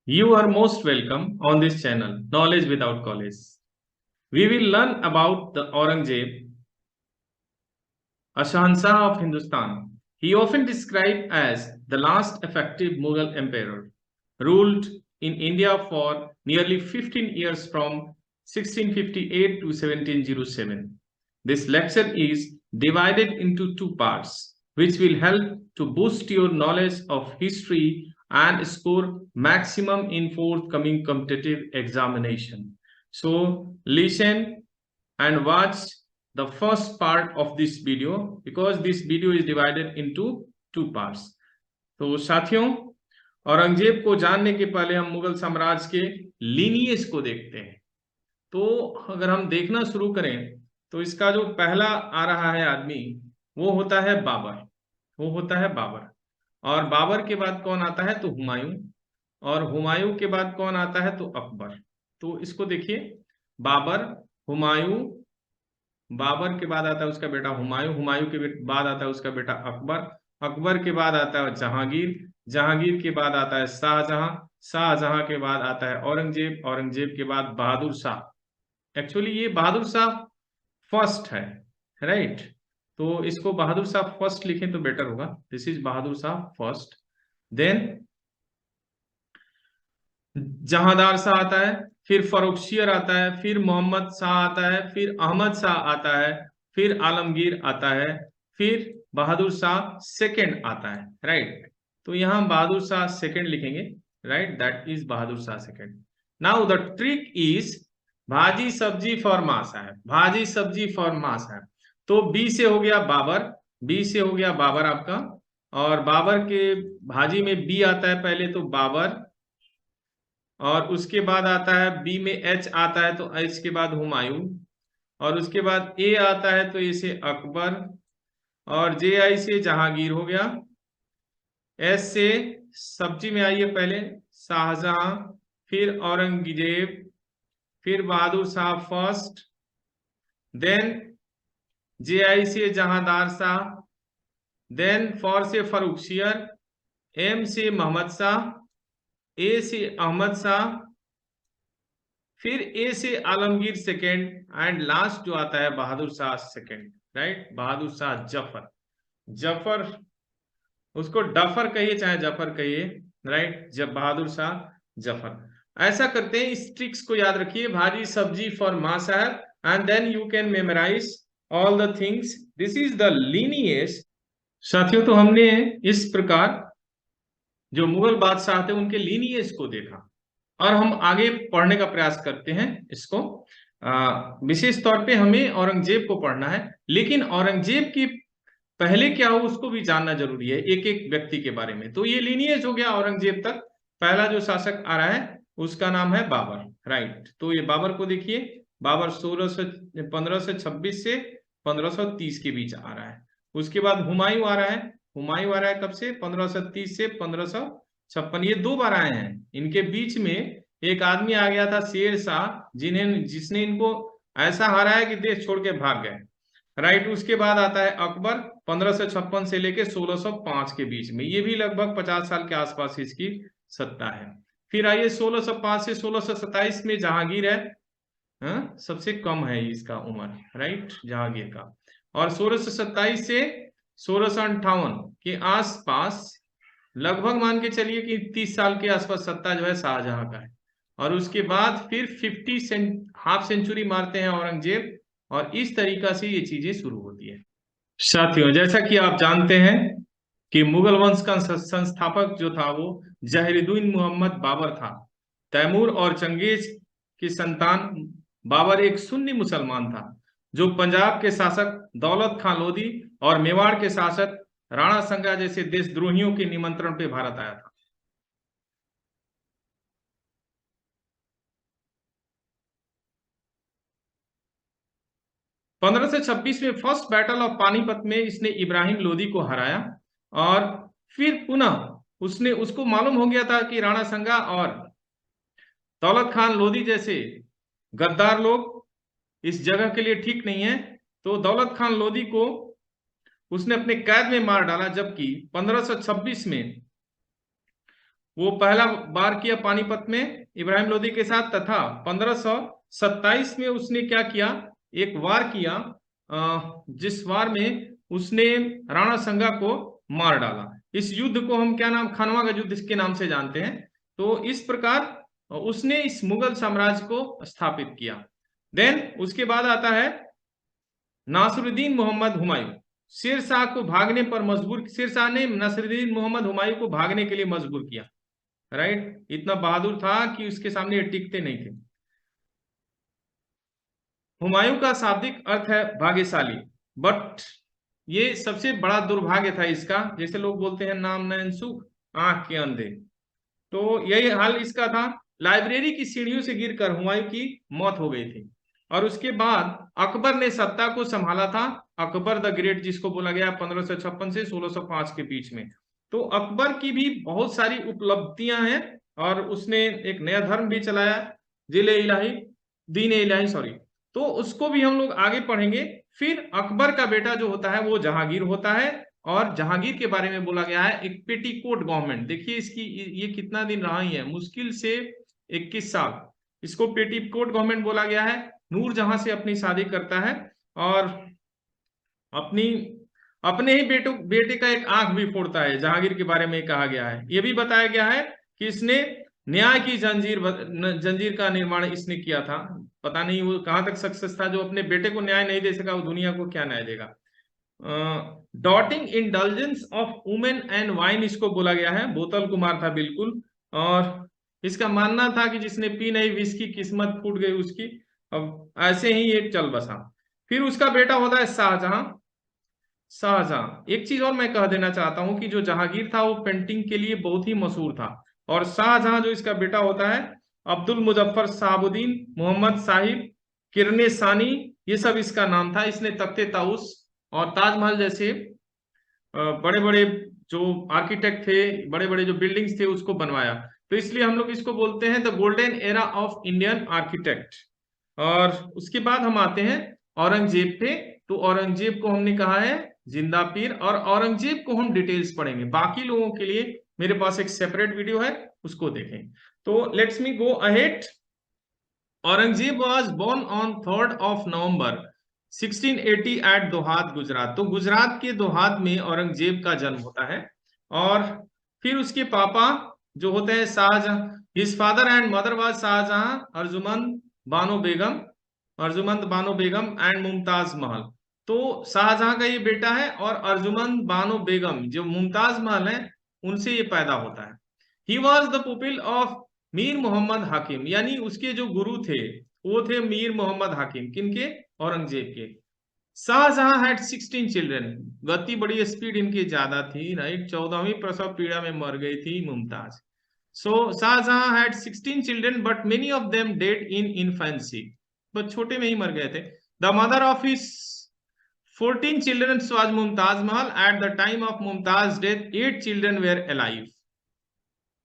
You are most welcome on this channel, Knowledge Without College. We will learn about the Aurangzeb, a Shahanshah of Hindustan. He often described as the last effective Mughal emperor, ruled in India for nearly 15 years from 1658 to 1707. This lecture is divided into two parts, which will help to boost your knowledge of history and score maximum in forthcoming competitive examination. So listen and watch the first part of this video because this video is divided into two parts. तो साथियों, औरंगजेब को जानने के पहले हम मुगल साम्राज्य के lineage को देखते हैं। तो अगर हम देखना शुरू करें तो इसका जो पहला आ रहा है आदमी वो होता है बाबर। और बाबर के बाद कौन आता है तो हुमायूं, और हुमायूं के बाद कौन आता है तो अकबर। तो इसको देखिए, बाबर, हुमायूं, बाबर के बाद आता है उसका बेटा हुमायूं, हुमायूं के बाद आता है उसका बेटा अकबर, अकबर के बाद आता है जहांगीर, जहांगीर के बाद आता है शाहजहां, शाहजहां के बाद आता है औरंगजेब, औरंगजेब के बाद बहादुर शाह। एक्चुअली ये बहादुर शाह फर्स्ट है, राइट? तो इसको बहादुर शाह फर्स्ट लिखें तो बेटर होगा। This is Bahadur Shah first. Then Jahandar Shah आता है, फिर फर्रुखशियर आता है, फिर मोहम्मद शाह आता है, फिर अहमद शाह आता है, फिर आलमगीर आता है, फिर बहादुर शाह सेकंड आता है, राइट? तो यहां बहादुर शाह सेकंड लिखेंगे, right? That is Bahadur Shah second. Now the trick is भाजी सब्जी फॉर मां साहब, भाजी सब्जी फॉर मां साहब। तो बी से हो गया बाबर, बी से हो गया बाबर आपका, और बाबर के भाजी में बी आता है पहले तो बाबर, और उसके बाद आता है बी में एच आता है तो एच के बाद हुमायूं, और उसके बाद ए आता है तो ए से अकबर, और जे आई से जहांगीर हो गया, एस से सब्जी में आइए पहले शाहजहां, फिर औरंगजेब, फिर बहादुर शाह फर्स्ट, देन जे आई से जहांदार शाह, देन फॉर से फर्रुखशियर, एम से मोहम्मद शाह, ए से अहमद शाह, फिर ए से आलमगीर सेकेंड, एंड लास्ट जो आता है बहादुर शाह सेकेंड, राइट? बहादुर शाह जफर, जफर, उसको डफर कहिए चाहे जफर कहिए, राइट? जब बहादुर शाह जफर। ऐसा करते हैं, इस ट्रिक्स को याद रखिए, भाजी सब्जी फॉर मां साहब, and then you can memorise all the things. This is the lineage. साथियों, तो हमने इस प्रकार जो मुगल बादशाह थे उनके लीनिएज को देखा, और हम आगे पढ़ने का प्रयास करते हैं इसको। विशेष तौर पे हमें औरंगजेब को पढ़ना है, लेकिन औरंगजेब की पहले क्या हो उसको भी जानना जरूरी है, एक एक व्यक्ति के बारे में। तो ये लीनिएज हो गया औरंगजेब तक। पहला जो शासक आ रहा है उसका नाम है बाबर, राइट? तो ये बाबर को देखिए, बाबर 1526 से 1530 के बीच आ रहा है। उसके बाद हुमायूं आ रहा है, हुमायूं आ रहा है कब से? 1530 से 1556। ये दो बार आए हैं। इनके बीच में एक आदमी आ गया था शेर शाह, जिसने इनको ऐसा हराया कि देश छोड़ के भाग गए, राइट? उसके बाद आता है अकबर 1556 से लेके 1605 के बीच में, ये भी लगभग 50 साल के आसपास इसकी सत्ता है। फिर आइए 1605 से 1627 में जहांगीर है, सबसे कम है इसका उम्र, राइट? जहांगीर का। और 1627 से 1658 के आसपास, लगभग मान के चलिए कि 30 साल के आसपास सत्ता जो है शाहजहां का है। और उसके बाद फिर 50 हाफ सेंचुरी मारते हैं औरंगजेब, और इस तरीका से ये चीजें शुरू होती है। साथियों, जैसा कि आप जानते हैं कि मुगल वंश का संस्थापक जो था वो जहीरुद्दीन मोहम्मद बाबर था। तैमूर और चंगेज की संतान बाबर एक सुन्नी मुसलमान था, जो पंजाब के शासक दौलत खां लोधी और मेवाड़ के शासक राणा संगा जैसे देशद्रोहियों के निमंत्रण पे भारत आया था। 1526 में फर्स्ट बैटल ऑफ पानीपत में इसने इब्राहिम लोदी को हराया, और फिर पुनः उसको मालूम हो गया था कि राणा संगा और दौलत खान लोदी जैसे गद्दार लोग इस जगह के लिए ठीक नहीं है। तो दौलत खान लोदी को उसने अपने कैद में मार डाला, जबकि 1526 में वो पहला बार किया पानीपत में इब्राहिम लोदी के साथ, तथा 1527 में उसने क्या किया, एक वार किया, जिस वार में उसने राणा संगा को मार डाला। इस युद्ध को हम क्या नाम, खानवा का युद्ध के नाम से जानते हैं। तो इस प्रकार उसने इस मुगल साम्राज्य को स्थापित किया। देन उसके बाद आता है नासिरुद्दीन मोहम्मद हुमायूं। शेर शाह को भागने पर मजबूर, शेर शाह ने नासिरुद्दीन मोहम्मद हुमायूं को भागने के लिए मजबूर किया। राइट, इतना बहादुर था कि उसके सामने ये टिकते नहीं थे। हुमायूं का शाब्दिक अर्थ है भाग्यशाली, बट ये सबसे बड़ा दुर्भाग्य था इसका, जैसे लोग बोलते हैं नाम नैन सुख आंख के अंधे, तो यही हाल इसका था। लाइब्रेरी की सीढ़ियों से गिरकर हुमायूं की मौत हो गई थी, और उसके बाद अकबर ने सत्ता को संभाला था। अकबर द ग्रेट जिसको बोला गया 1556 से 1605 के बीच में। तो अकबर की भी बहुत सारी उपलब्धियां हैं, और उसने एक नया धर्म भी चलाया, दीन इलाही सॉरी, तो उसको भी हम लोग आगे पढ़ेंगे। फिर अकबर का बेटा जो होता है वो जहांगीर होता है, और जहांगीर के बारे में बोला गया है एक पेटीकोट गवर्नमेंट। देखिए इसकी ये कितना दिन रहा ही है, मुश्किल से 21 साल, इसको पेटीकोट गवर्नमेंट बोला गया है। नूरजहां से अपनी शादी करता है, और अपनी अपने ही बेटे का एक आंख भी फोड़ता है। जहांगीर के बारे में कहा गया है, यह भी बताया गया है कि इसने न्याय की जंजीर का निर्माण इसने किया था। पता नहीं वो कहां तक सक्सेस था, जो अपने बेटे को न्याय नहीं दे सका वो दुनिया को क्या न्याय देगा। Doting indulgence of women and wine इसको बोला गया है, बोतल कुमार था बिल्कुल। और इसका मानना था कि जिसने पी नहीं विस्की किस्मत फूट गई उसकी। अब ऐसे ही एक चल बसा। फिर उसका बेटा होता है शाहजहां। शाहजहां, एक चीज और मैं कह देना चाहता हूं कि जो जहांगीर था वो पेंटिंग के लिए बहुत ही मशहूर था, और शाहजहां जो इसका बेटा होता है अब्दुल मुजफ्फर साहबुद्दीन मोहम्मद साहिब किरने सानी, ये सब इसका नाम था। इसने तख्ते ताउस और ताजमहल जैसे बड़े बड़े जो आर्किटेक्ट थे, बड़े बड़े जो बिल्डिंग्स थे उसको बनवाया। तो इसलिए हम लोग इसको बोलते हैं the golden era of Indian architect. और उसके बाद हम आते हैं औरंगजेब पे। तो औरंगजेब को हमने कहा है जिंदा पीर, और औरंगजेब को हम डिटेल्स पढ़ेंगे। बाकी लोगों के लिए मेरे पास एक सेपरेट वीडियो है, उसको देखें। तो let's me go ahead. Aurangzeb was born on 3rd of November 1680 at Dohad Gujarat. तो गुजरात के दोहात में औरंगजेब का जन्म होता है। और फिर उसके पापा जो होते हैं Shah Jahan, his father and mother was Shah Jahan, Arjumand Bano Begum, Arjumand Bano Begum and Mumtaz Mahal. तो शाहजहां का ये बेटा है, और अर्जुमंद बानो बेगम जो मुमताज महल है उनसे ये पैदा होता है। He was the pupil of Mir Mohammad Hakim, यानी उसके जो गुरु थे वो थे मीर मोहम्मद हाकिम, किनके, औरंगजेब के। शाहजहां हैड 16 चिल्ड्रन, गति बड़ी स्पीड इनकी ज्यादा थी, राइट। 14वीं प्रसव पीड़ा में मर गई थी Mumtaz. So Shahjahan had 16 children but many of them dead in infancy, बस छोटे में ही मर गए थे। The mother of his 14 children was Mumtaz Mahal. At the time of Mumtaz death 8 children were alive.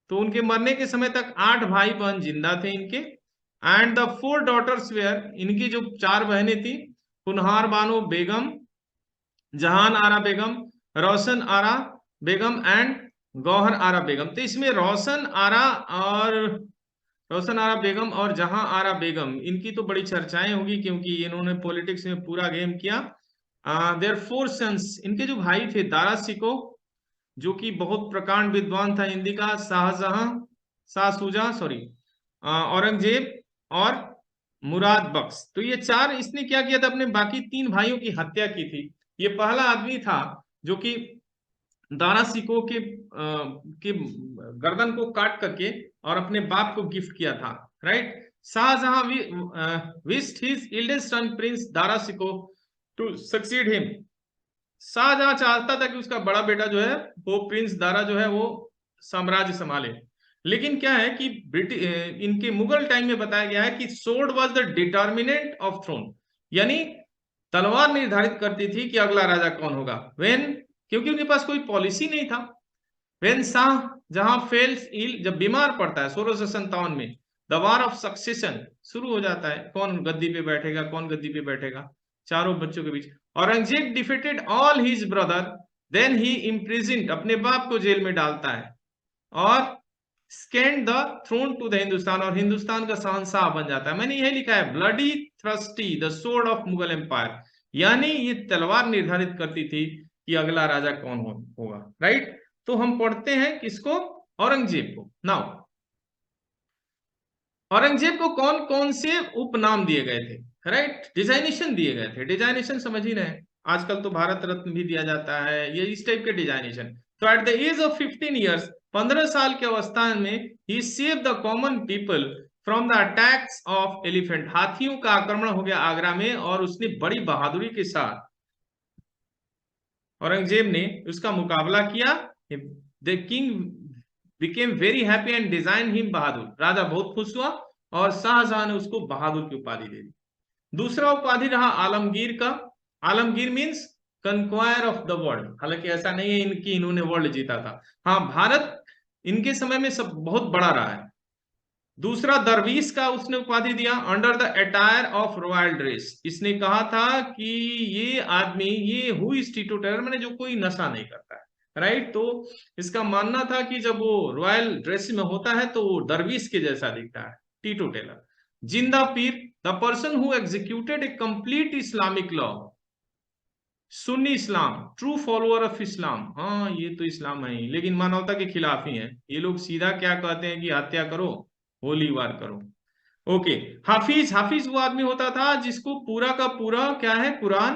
तो उनके मरने के समय तक 8 भाई बहन जिंदा थे इनके। एंड द 4 डॉटर्स वेयर, इनकी जो 4 बहनें थी, कुनहार बानो बेगम, जहान आरा बेगम, रोशन आरा बेगम एंड गौहर आरा बेगम। तो इसमें रोशन आरा बेगम और जहां आरा बेगम, इनकी तो बड़ी चर्चाएं होगी क्योंकि इन्होंने पॉलिटिक्स में पूरा गेम किया। देयर 4 सन्स, इनके जो भाई थे दारा सिको जो कि बहुत प्रकांड विद्वान था हिंदी का, शाहजहां, शाहसुजा सॉरी, औरंगजेब और मुराद बख्श। तो ये 4 इसने क्या किया था, अपने बाकी 3 भाइयों की हत्या की थी। ये पहला आदमी था जो कि दारा सिको के गर्दन को काट करके और अपने बाप को गिफ्ट किया था, right. Shah Jahan wished his eldest son prince Dara Shikoh to succeed him. Shah Jahan चाहता था कि उसका बड़ा बेटा जो है वो प्रिंस दारा जो है वो साम्राज्य संभाले। लेकिन क्या है कि इनके मुगल टाइम में बताया गया है कि sword was the determinant of throne, यानी तलवार निर्धारित करती थी कि अगला राजा कौन होगा। व्हेन, क्योंकि उनके पास कोई पॉलिसी नहीं था। व्हेन शाहजहां फेल्स इल, जब बीमार पड़ता है 1657 में, द वार ऑफ सक्सेशन शुरू हो जाता है, कौन गद्दी पे बैठेगा कौन गद्दी पे बैठेगा, चारों बच्चों के बीच। Aurangzeb defeated all his brother, then he imprisoned, अपने बाप को जेल में डालता है, और ascend the throne to the Hindustan, और हिंदुस्तान का शहंशाह बन जाता है। मैंने यह लिखा है bloody thirsty the sword of Mughal empire, यानी ये तलवार निर्धारित करती थी कि अगला राजा कौन होगा। राइट, तो हम पढ़ते हैं किसको, औरंगजेब को। नाउ औरंगजेब को कौन कौन से उपनाम दिए गए थे, राइट, डिजाइनेशन दिए गए थे। डिजाइनेशन समझ ही रहे हैं, आजकल तो भारत रत्न भी दिया जाता है, ये इस टाइप के डिजाइनेशन। तो at the age of 15 years, 15 साल के अवस्था में, he save the common people from the attacks of elephant, हाथियों का आक्रमण हो गया आगरा में, और उसने बड़ी बहादुरी के साथ औरंगजेब ने उसका मुकाबला किया। The king became very happy and design him Bahadur, राजा बहुत खुश हुआ और शाहजहां ने उसको बहादुर की उपाधि दे दी। दूसरा उपाधि रहा आलमगीर का। Alamgir means conqueror of the world, हालांकि ऐसा नहीं है इनकी इन्होंने वर्ल्ड जीता था, हाँ भारत इनके समय में सब बहुत बड़ा रहा है। दूसरा दरवीश का उसने उपाधि दिया, under the attire of royal dress, इसने कहा था कि ये आदमी, ये हु इज टीटोटलर, मैंने जो कोई नशा नहीं करता है। राइट, तो इसका मानना था कि जब वो रॉयल ड्रेस में होता है तो वो दरवीश के जैसा दिखता है, टीटोटलर। जिंदा पीर, the person who executed A complete Islamic law, Sunni Islam, true follower of Islam, हाँ ये तो इस्लाम है ही, लेकिन मानवता के खिलाफ ही है ये लोग। सीधा क्या कहते हैं कि हत्या करो, होली वार करो। ओके, हाफिज, हाफिज वो आदमी होता था जिसको पूरा का पूरा क्या है, कुरान,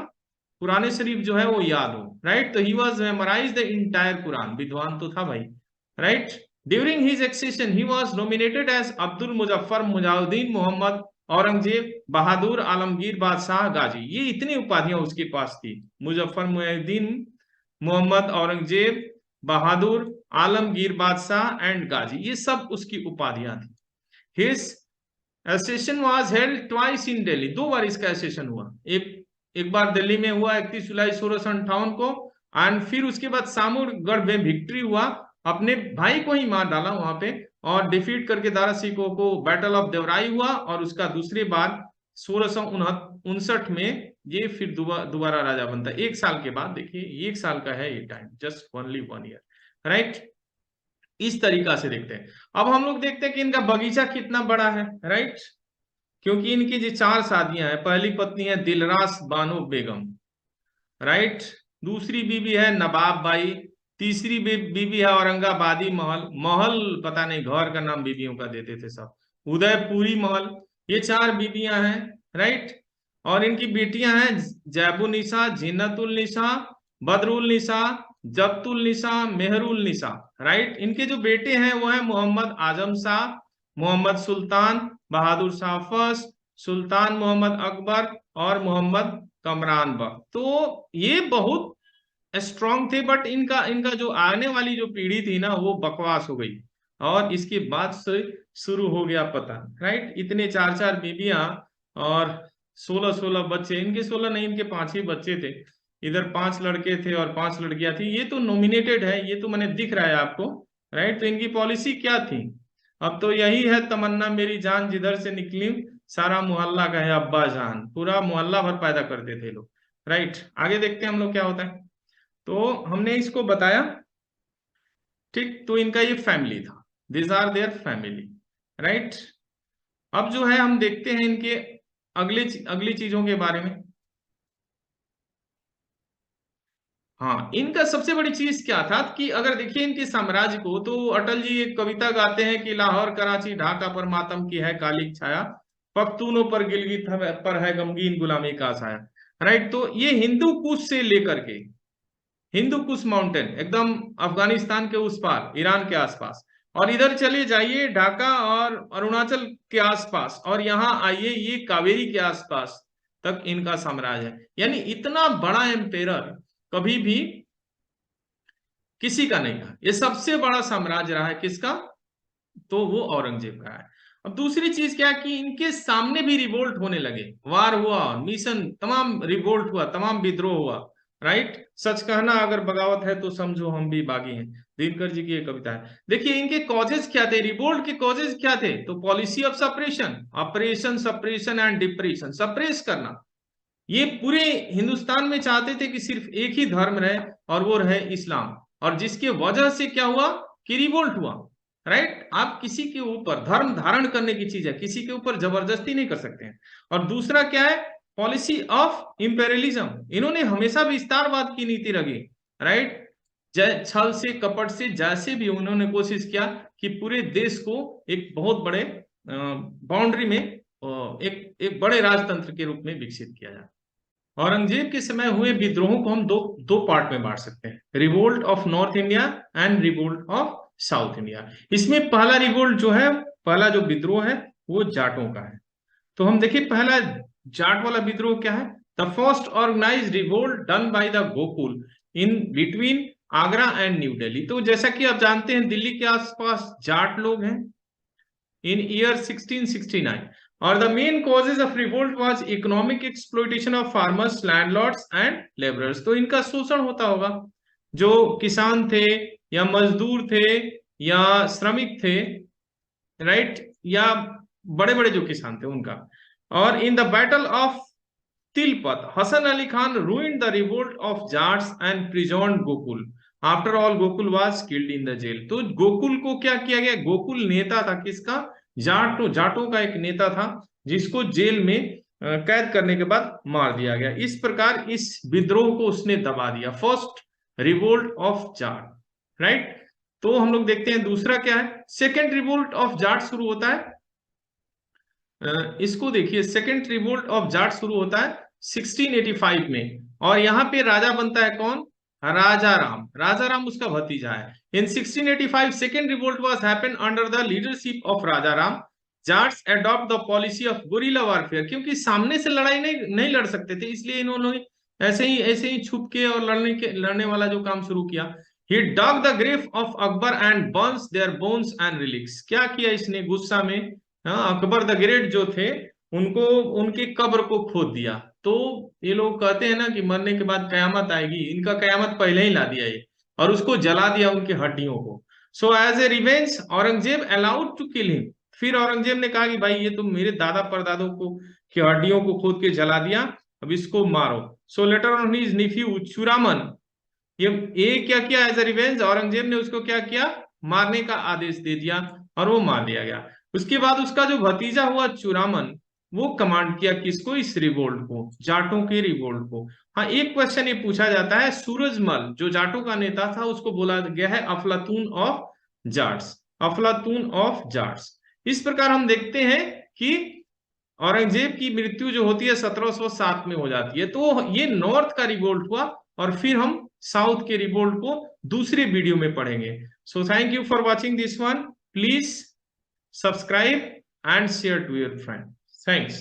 कुरान शरीफ जो है वो याद हो। राइट, तो he was memorise the entire Quran, विद्वान तो था भाई। Right, during his accession he was nominated as Abdul Muzaffar Mujahideen Mohammad Aurangzeb Bahadur Alamgir Badshah Ghazi, ये इतनी उपाधियां उसके पास थी। मुजफ्फर मुजाहिदीन मोहम्मद औरंगजेब बहादुर आलमगीर बादशाह एंड गाजी, ये सब उसकी उपाधियां थी। His accession was held twice in Delhi, 2 बार इसका एसेशन हुआ। एक बार दिल्ली में हुआ 31 जुलाई 1658 को, एंड फिर उसके बाद सामुगढ़ में विक्ट्री हुआ, अपने भाई को ही मार डाला वहां पे और डिफीट करके दारा सिकों को बैटल ऑफ देवराई हुआ, और उसका दूसरी बार 1659 में ये फिर दोबारा राजा बनता है 1 साल के बाद। देखिए 1 साल का है ये time, just only 1 year. Right, इस तरीका से देखते हैं। अब हम लोग देखते हैं कि इनका बगीचा कितना बड़ा है। राइट, क्योंकि इनकी जो 4 शादियां हैं, पहली पत्नी है दिलरास बानो बेगम, राइट, दूसरी बीबी है नवाब बाई, तीसरी बीबी है औरंगाबादी महल, महल पता नहीं घर का नाम बीबियों का देते थे सब, उदयपुरी महल, ये 4 बीबियां हैं। राइट, और इनकी बेटियां हैं जैबुल निसा, जीनतुल निसा, बदरुल निसा, जब्तुल निसा, मेहरुल निसा। राइट, इनके जो बेटे हैं वो है मोहम्मद आजम शाह, मोहम्मद सुल्तान, बहादुर शाह फर्स्ट, सुल्तान मोहम्मद अकबर और मोहम्मद कमरान बख्त। तो ये बहुत स्ट्रांग थे, बट इनका इनका जो आने वाली जो पीढ़ी थी ना वो बकवास हो गई, और इसके बाद से शुरू हो गया पता। राइट, इतने 4 बीबियां और 16 बच्चे, इनके 16 नहीं, इनके 5 ही बच्चे थे। इधर 5 लड़के थे और 5 लड़कियां थी, ये तो नॉमिनेटेड है, ये तो मैंने दिख रहा है आपको। राइट, तो इनकी पॉलिसी क्या थी, अब तो यही है तमन्ना मेरी जान जिधर से निकली सारा मोहल्ला का है अब्बा जान, पूरा मोहल्ला भर पैदा करते थे लोग। राइट, आगे देखते हैं हम लोग क्या होता है। तो हमने इसको बताया, ठीक, तो इनका ये फैमिली था, this are their family. Right, अब जो है हम देखते हैं इनके अगली चीजों के बारे में। हाँ, इनका सबसे बड़ी चीज क्या था कि अगर देखिए इनके साम्राज्य को, तो अटल जी एक कविता गाते हैं कि लाहौर कराची ढाका पर मातम की है काली छाया, पख्तूनों पर गिलगित पर है गमगीन गुलामी का साया। राइट, तो ये हिंदू कुश से लेकर के, हिंदू कुश माउंटेन एकदम अफगानिस्तान के उस पार, ईरान के आसपास, और इधर चले जाइए ढाका और अरुणाचल के आसपास, और यहाँ आइए ये कावेरी के आसपास तक इनका साम्राज्य है। यानी इतना बड़ा एम्पेयर कभी भी किसी का नहीं था, ये सबसे बड़ा साम्राज्य रहा है किसका, तो वो औरंगजेब का है। अब दूसरी चीज क्या है कि इनके सामने भी रिवोल्ट होने लगे, वार हुआ, मिशन, तमाम रिवोल्ट हुआ, तमाम विद्रोह हुआ। राइट, सच कहना अगर बगावत है तो समझो हम भी बागी हैं, दिनकर जी की ये कविता है। देखिए इनके कॉजेज क्या थे, रिवोल्ट के कॉजेज क्या थे, तो policy of suppression, operation suppression and depression, suppress करना। ये पूरे हिंदुस्तान में चाहते थे कि सिर्फ एक ही धर्म रहे और वो रहे इस्लाम, और जिसके वजह से क्या हुआ कि रिवोल्ट हुआ। राइट। आप किसी के ऊपर, धर्म धारण करने की चीज है, किसी के ऊपर जबरदस्ती नहीं कर सकते हैं। और दूसरा क्या है, पॉलिसी ऑफ इंपेरियलिज्म, इन्होंने हमेशा विस्तारवाद की नीति रखी, राइट। छल से कपट से जैसे भी उन्होंने कोशिश किया कि पूरे देश को एक बहुत बड़े बाउंड्री में एक बड़े राजतंत्र के रूप में विकसित किया जाए। औरंगजेब के समय हुए विद्रोहों को हम दो पार्ट में बांट सकते हैं, revolt of north India and revolt of south India. इसमें पहला रिवोल्ट जो है, पहला जो विद्रोह है वो जाटों का है। तो हम देखिए पहला जाट वाला विद्रोह क्या है, the first organised revolt done by the Gokul in between Agra and New Delhi. तो जैसा कि आप जानते हैं दिल्ली के आसपास जाट लोग हैं in year 1669, और the main causes of revolt was economic exploitation of farmers, landlords and laborers। तो इनका शोषण होता होगा, जो किसान थे या मजदूर थे या श्रमिक थे, राइट, या बड़े बड़े जो किसान थे उनका। और in the battle of Tilpat Hasan Ali Khan ruined the revolt of Jats and prisoned Gokul. After all Gokul was killed in the jail. तो गोकुल को क्या किया गया, गोकुल नेता था किसका, जाटों का एक नेता था, जिसको जेल में कैद करने के बाद मार दिया गया। इस प्रकार इस विद्रोह को उसने दबा दिया, first revolt of Jat, right. तो हम लोग देखते हैं दूसरा क्या है, सेकेंड रिवोल्ट ऑफ जाट शुरू होता है, इसको देखिए, सेकेंड रिवोल्ट ऑफ जाट शुरू होता है 1685 में, और यहाँ पे राजा बनता है कौन, राजा राम। राजा राम उसका भतीजा है। इन 1685 second revolt was happened under the leadership of Raja Ram. Jats adopt the policy of guerrilla warfare, क्योंकि सामने से लड़ाई नहीं लड़ सकते थे, इसलिए इन्होंने ऐसे ही छुप के और लड़ने वाला जो काम शुरू किया। He dug the grave of Akbar and burns their bones and relics। क्या किया इसने गुस्सा में, अकबर द ग्रेट जो थे उनको, उनके कब्र को खोद दिया। तो ये लोग कहते हैं ना कि मरने के बाद कयामत आएगी, इनका कयामत पहले ही ला दिया ये, और उसको जला दिया उनके हड्डियों को। So as a revenge Aurangzeb allowed to kill him. फिर औरंगजेब ने कहा कि भाई ये तुम मेरे दादा परदादों को की हड्डियों को खोद के जला दिया, अब इसको मारो। So letter on his nephew Churaman, ये क्या किया, एज ए रिवेंज औरंगजेब ने उसको क्या किया, मारने का आदेश दे दिया और वो मार दिया गया। उसके बाद उसका जो भतीजा हुआ चूरामन, वो कमांड किया किसको, इस रिवोल्ट को, जाटों के रिवोल्ट को। हाँ, एक क्वेश्चन ये पूछा जाता है, सूरजमल जो जाटों का नेता था उसको बोला गया है अफलातून ऑफ जाट्स, अफलातून ऑफ जाट्स। इस प्रकार हम देखते हैं कि औरंगजेब की मृत्यु जो होती है 1707 में हो जाती है। तो ये नॉर्थ का रिवोल्ट हुआ, और फिर हम साउथ के रिवोल्ट को दूसरे वीडियो में पढ़ेंगे। So thank you for watching this one, please subscribe and share to your friends. Thanks.